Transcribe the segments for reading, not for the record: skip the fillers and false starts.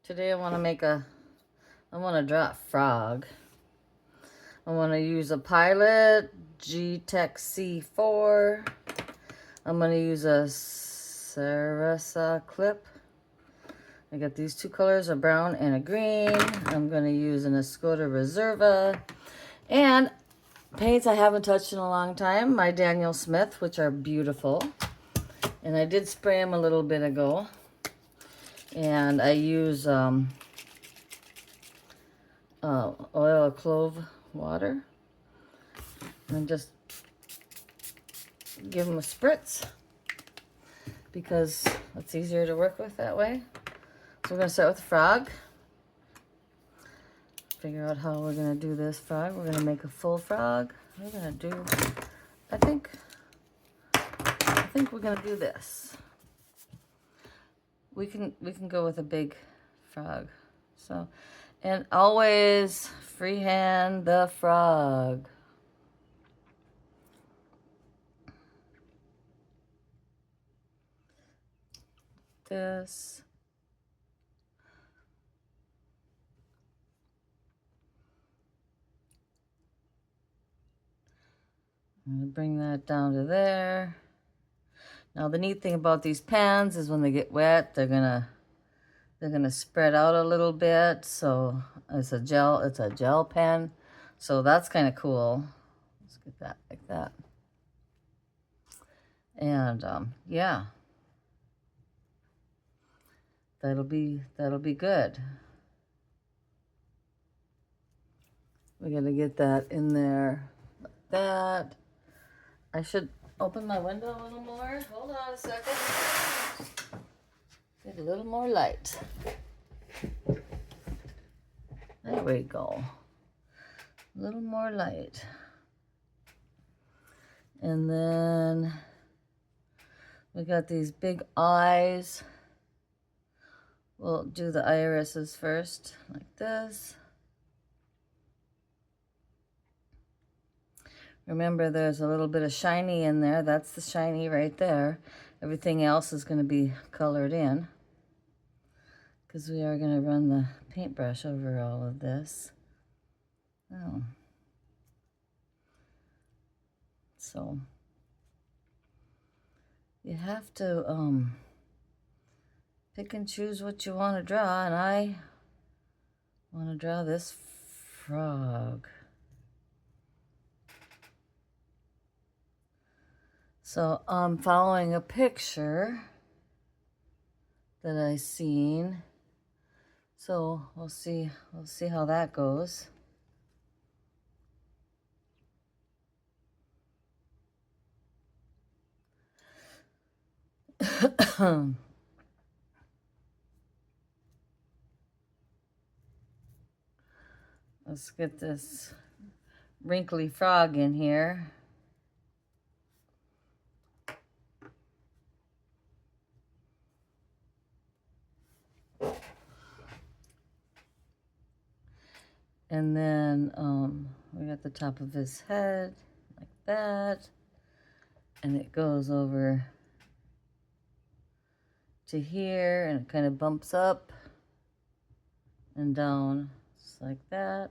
Today I want to draw a frog. I want to use a Pilot G-Tek-C4. I'm going to use a Sarasa clip. I got these two colors, a brown and a green. I'm going to use an Escoda Reserva. And paints I haven't touched in a long time, my Daniel Smith, which are beautiful. And I did spray them a little bit ago. And I use oil of clove water, and just give them a spritz because it's easier to work with that way. So we're going to start with the frog. Figure out how we're going to do this frog. We're going to make a full frog. We're going to do, I think we're going to do this. We can go with a big frog. So, and always freehand the frog. This. I'm going to bring that down to there. Now the neat thing about these pens is when they get wet, they're gonna spread out a little bit. So it's a gel pen. So that's kind of cool. Let's get that like that. And yeah, that'll be good. We're gonna get that in there like that. I should open my window a little more. Hold on a second. Get a little more light. There we go. A little more light. And then we got these big eyes. We'll do the irises first, like this. Remember, there's a little bit of shiny in there. That's the shiny right there. Everything else is going to be colored in, because we are going to run the paintbrush over all of this. Oh. So you have to pick and choose what you want to draw, and I want to draw this frog. So I'm following a picture that I seen. So we'll see how that goes. Let's get this wrinkly frog in here. And then we got the top of his head like that. And it goes over to here, and it kind of bumps up and down just like that.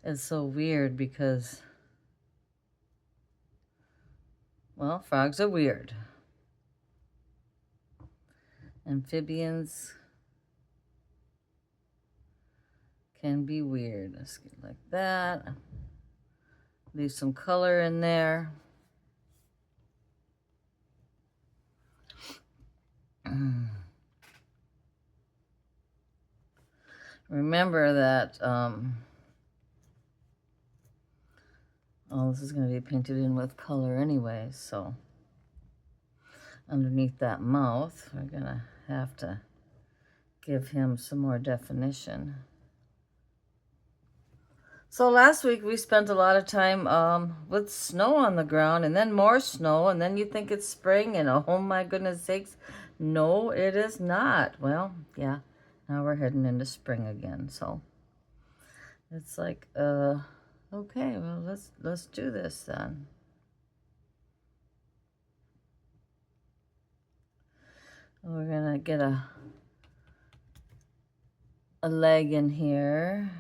It's so weird because, well, frogs are weird. Amphibians can be weird. Let's get like that. Leave some color in there. Remember that this is going to be painted in with color anyway, so underneath that mouth, we're going to have to give him some more definition. So last week we spent a lot of time with snow on the ground, and then more snow, and then you think it's spring, and oh my goodness sakes, no, it is not. Well, yeah, now we're heading into spring again, so it's like, okay, well, let's do this then. We're gonna get a a leg in here.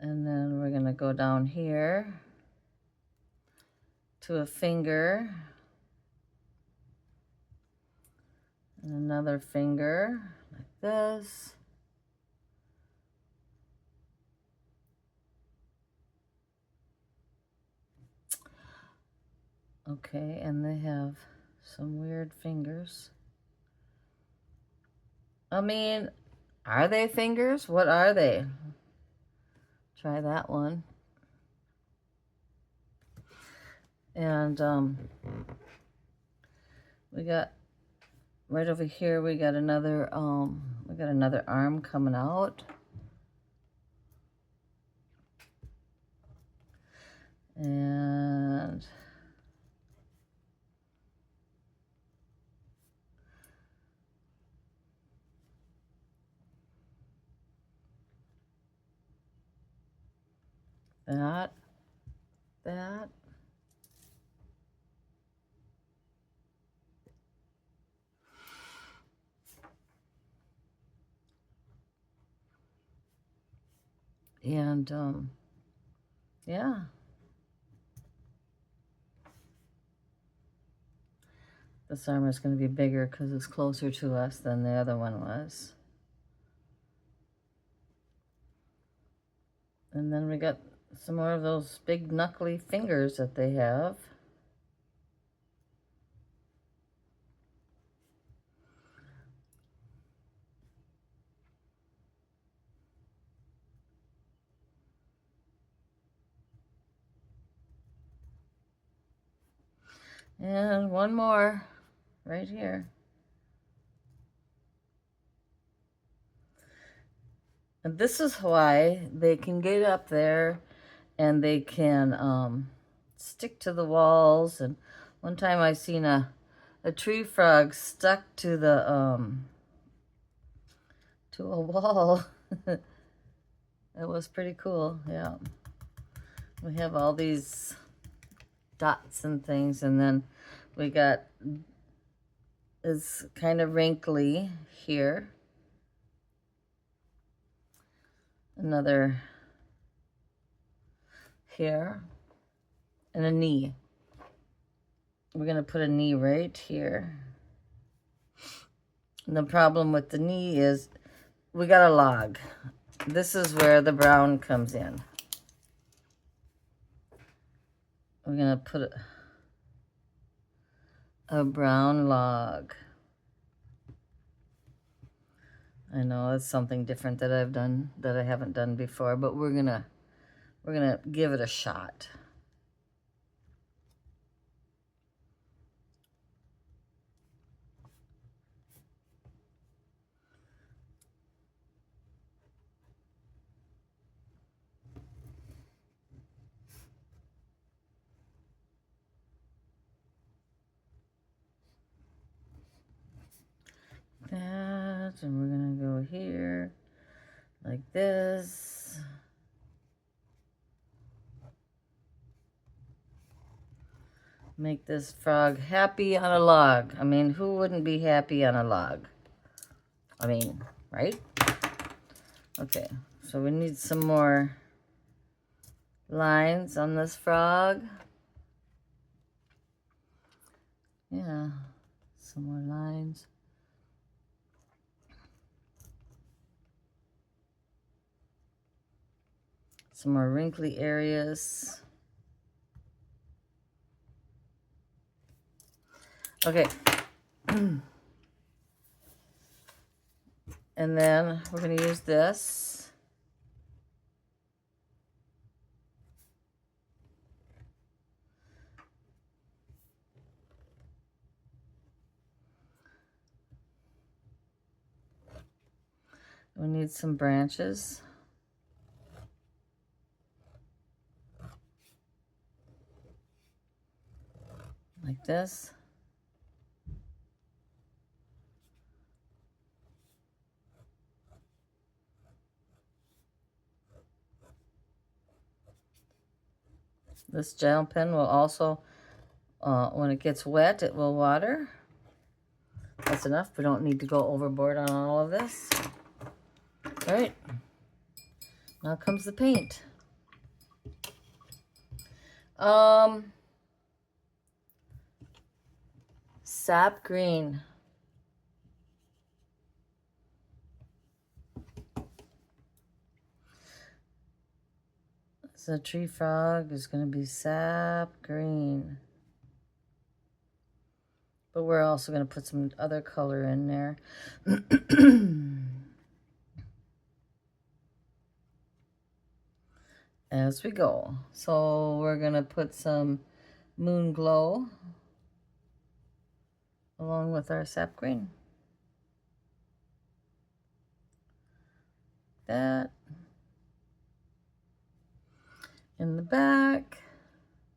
And then we're gonna go down here to a finger. And another finger, like this. Okay, and they have some weird fingers. I mean, are they fingers? What are they? Try that one. And we got right over here, we got another arm coming out. And that. And yeah. This armor is going to be bigger because it's closer to us than the other one was. And then we got some more of those big knuckly fingers that they have. And one more right here. And this is why they can get up there and they can stick to the walls. And one time I seen a tree frog stuck to the to a wall. It was pretty cool. Yeah. We have all these dots and things, and then we got it's kind of wrinkly here. Another here, and a knee. We're gonna put a knee right here. And the problem with the knee is we got a log. This is where the brown comes in. We're gonna put a brown log. I know it's something different that I've done that I haven't done before, but we're gonna give it a shot. That, and we're gonna go here like this. Make this frog happy on a log. I mean, who wouldn't be happy on a log? I mean, right? Okay, so we need some more lines on this frog. Yeah, some more lines. Some more wrinkly areas. Okay. And then we're going to use this. We need some branches. Like this. This gel pen will also, when it gets wet, it will water. That's enough. We don't need to go overboard on all of this. All right, now comes the paint. Sap green. So tree frog is going to be sap green. But we're also going to put some other color in there. As we go. So we're going to put some moon glow along with our sap green. That. In the back,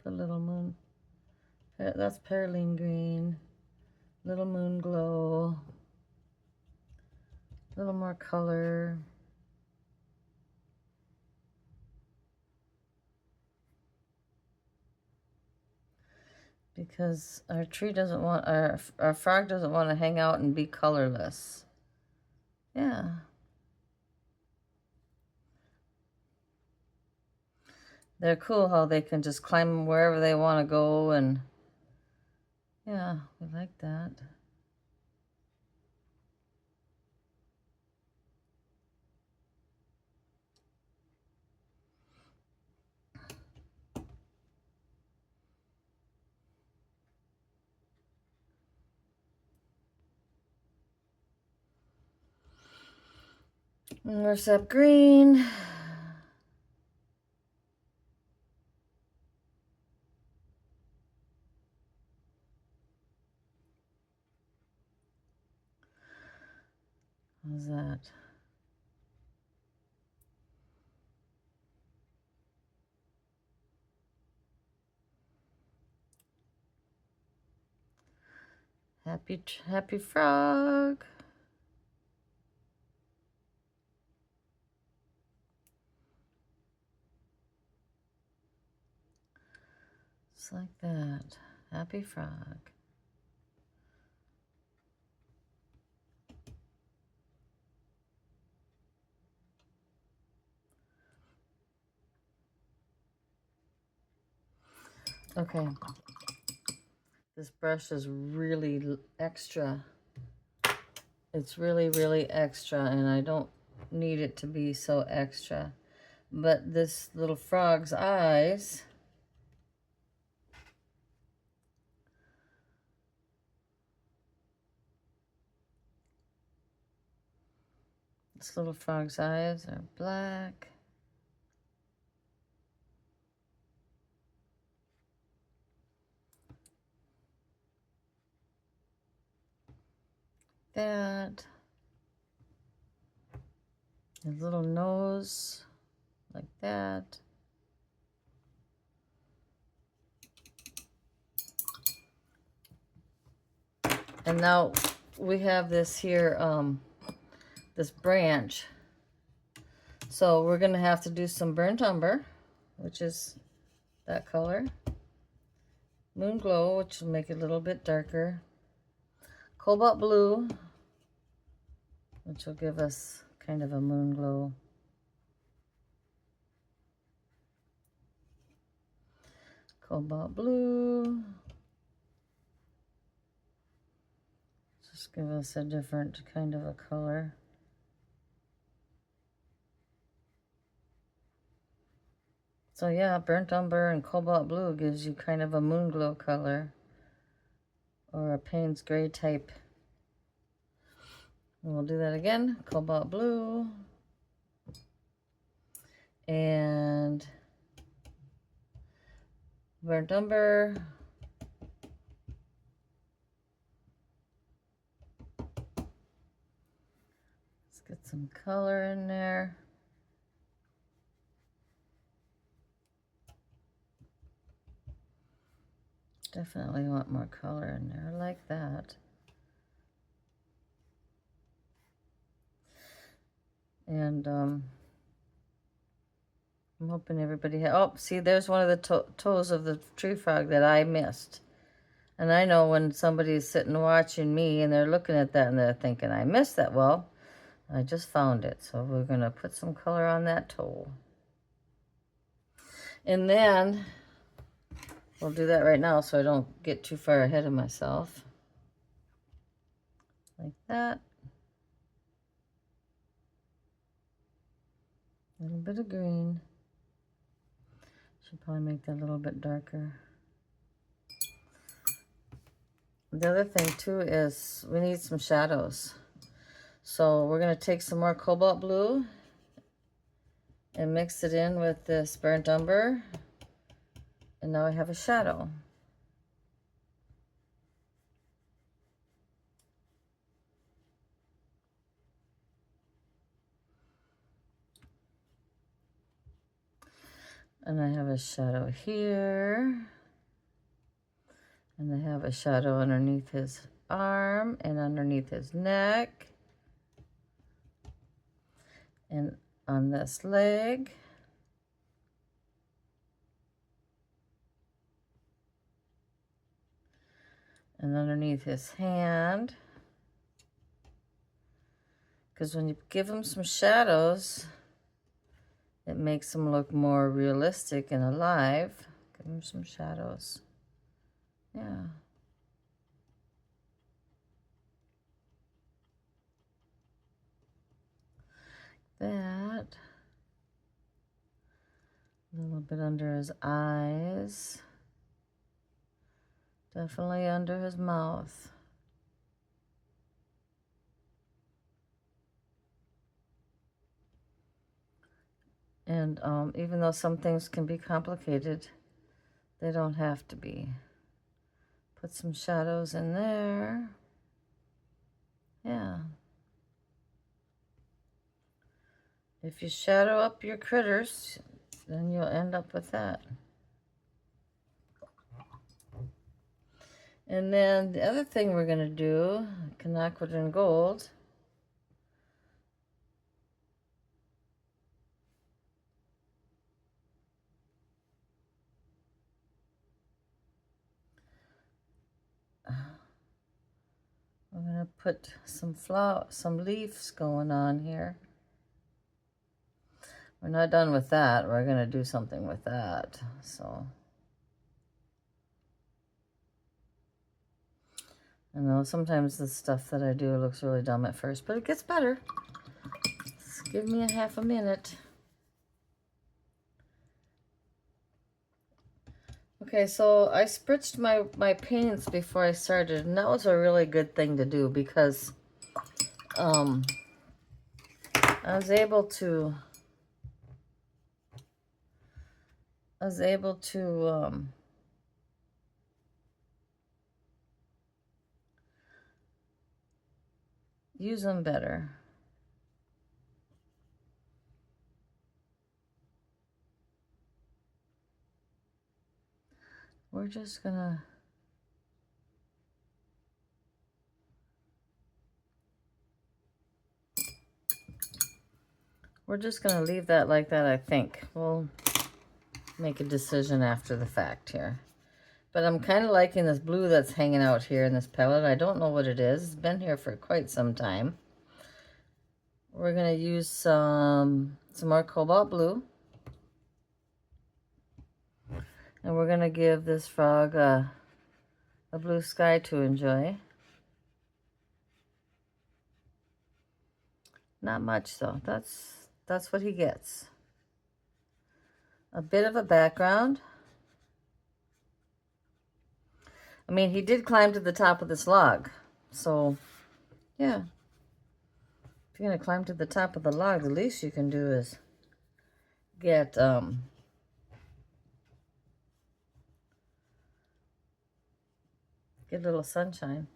put a little moon. That's perylene green. Little moon glow. A little more color. Because our tree doesn't want, our frog doesn't want to hang out and be colorless. Yeah. They're cool how they can just climb wherever they want to go, and yeah, we like that. And there's sap green. How's that? Happy frog. Just like that. Happy frog. Okay. This brush is really extra. It's really, really extra, and I don't need it to be so extra. But this little frog's eyes, this little frog's eyes are black. That. His little nose, like that. And now we have this here, this branch. So we're going to have to do some burnt umber, which is that color. Moon glow, which will make it a little bit darker. Cobalt blue, which will give us kind of a moon glow. Cobalt blue. Just give us a different kind of a color. So yeah, burnt umber and cobalt blue gives you kind of a moon glow color, or a Payne's gray type. And we'll do that again. Cobalt blue and burnt umber. Let's get some color in there. Definitely want more color in there, like that. And I'm hoping everybody oh, see, there's one of the toes of the tree frog that I missed. And I know when somebody's sitting watching me and they're looking at that and they're thinking, I missed that. Well, I just found it, so we're going to put some color on that toe. And then we'll do that right now so I don't get too far ahead of myself. Like that. A little bit of green. Should probably make that a little bit darker. The other thing too is we need some shadows. So we're going to take some more cobalt blue and mix it in with this burnt umber. And now I have a shadow. And I have a shadow here. And I have a shadow underneath his arm and underneath his neck. And on this leg. And underneath his hand. Because when you give him some shadows, it makes him look more realistic and alive. Give him some shadows. Yeah. That. A little bit under his eyes. Definitely under his mouth. And even though some things can be complicated, they don't have to be. Put some shadows in there. Yeah. If you shadow up your critters, then you'll end up with that. And then the other thing we're going to do, Canaquid in gold. I'm going to put some leaves going on here. We're not done with that. We're going to do something with that. So, I know sometimes the stuff that I do looks really dumb at first, but it gets better. Just give me a half a minute. Okay, so I spritzed my paints before I started, and that was a really good thing to do because I was able to use them better. We're just gonna leave that like that, I think. We'll make a decision after the fact here. But I'm kind of liking this blue that's hanging out here in this palette. I don't know what it is. It's been here for quite some time. We're going to use some more cobalt blue. And we're going to give this frog a blue sky to enjoy. Not much though. That's what he gets. A bit of a background. I mean, he did climb to the top of this log. So, yeah. If you're going to climb to the top of the log, the least you can do is get a little sunshine.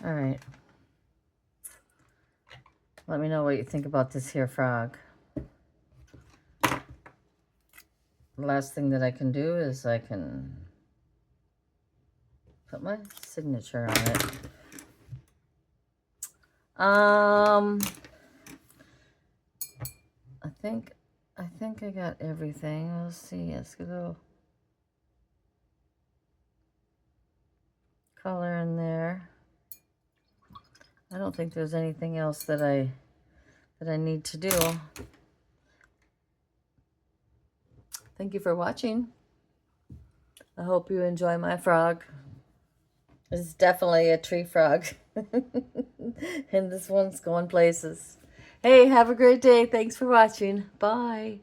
All right. Let me know what you think about this here frog. The last thing that I can do is I can put my signature on it. I think I think I got everything. Let's see. Let's get a little color in there. I don't think there's anything else that I need to do. Thank you for watching. I hope you enjoy my frog. It's definitely a tree frog. And this one's going places. Hey, have a great day. Thanks for watching. Bye.